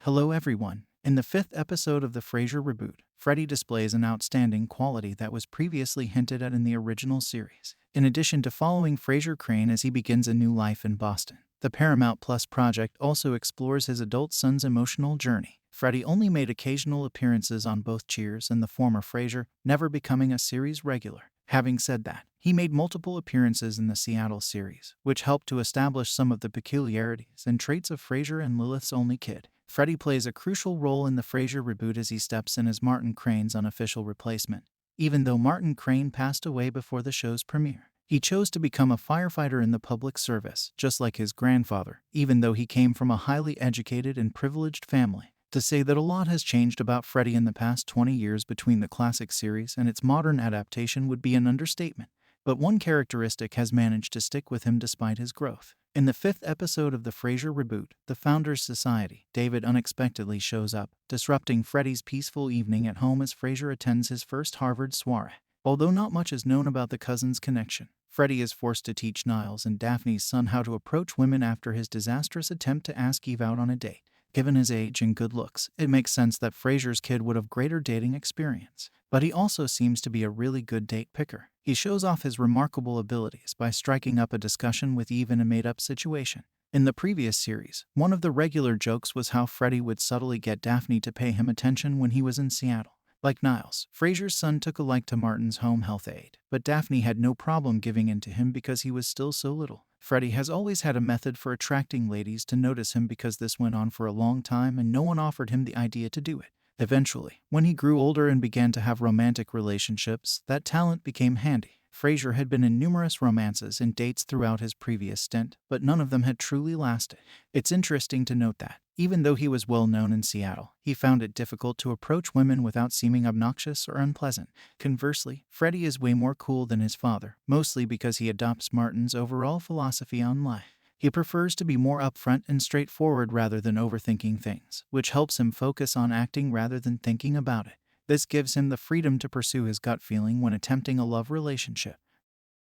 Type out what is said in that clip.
Hello everyone. In the fifth episode of the Frasier reboot, Freddy displays an outstanding quality that was previously hinted at in the original series. In addition to following Frasier Crane as he begins a new life in Boston, the Paramount Plus project also explores his adult son's emotional journey. Freddy only made occasional appearances on both Cheers and the former Frasier, never becoming a series regular. Having said that, he made multiple appearances in the Seattle series, which helped to establish some of the peculiarities and traits of Frasier and Lilith's only kid. Freddy plays a crucial role in the Frasier reboot as he steps in as Martin Crane's unofficial replacement. Even though Martin Crane passed away before the show's premiere, he chose to become a firefighter in the public service, just like his grandfather, even though he came from a highly educated and privileged family. To say that a lot has changed about Freddy in the past 20 years between the classic series and its modern adaptation would be an understatement, but one characteristic has managed to stick with him despite his growth. In the fifth episode of the Frasier reboot, The Founders Society, David unexpectedly shows up, disrupting Freddy's peaceful evening at home as Frasier attends his first Harvard soiree. Although not much is known about the cousins' connection, Freddy is forced to teach Niles and Daphne's son how to approach women after his disastrous attempt to ask Eve out on a date. Given his age and good looks, it makes sense that Frasier's kid would have greater dating experience. But he also seems to be a really good date picker. He shows off his remarkable abilities by striking up a discussion with Eve in a made-up situation. In the previous series, one of the regular jokes was how Freddy would subtly get Daphne to pay him attention when he was in Seattle. Like Niles, Frasier's son took a like to Martin's home health aide, but Daphne had no problem giving in to him because he was still so little. Freddy has always had a method for attracting ladies to notice him because this went on for a long time and no one offered him the idea to do it. Eventually, when he grew older and began to have romantic relationships, that talent became handy. Frasier had been in numerous romances and dates throughout his previous stint, but none of them had truly lasted. It's interesting to note that, even though he was well known in Seattle, he found it difficult to approach women without seeming obnoxious or unpleasant. Conversely, Freddy is way more cool than his father, mostly because he adopts Martin's overall philosophy on life. He prefers to be more upfront and straightforward rather than overthinking things, which helps him focus on acting rather than thinking about it. This gives him the freedom to pursue his gut feeling when attempting a love relationship.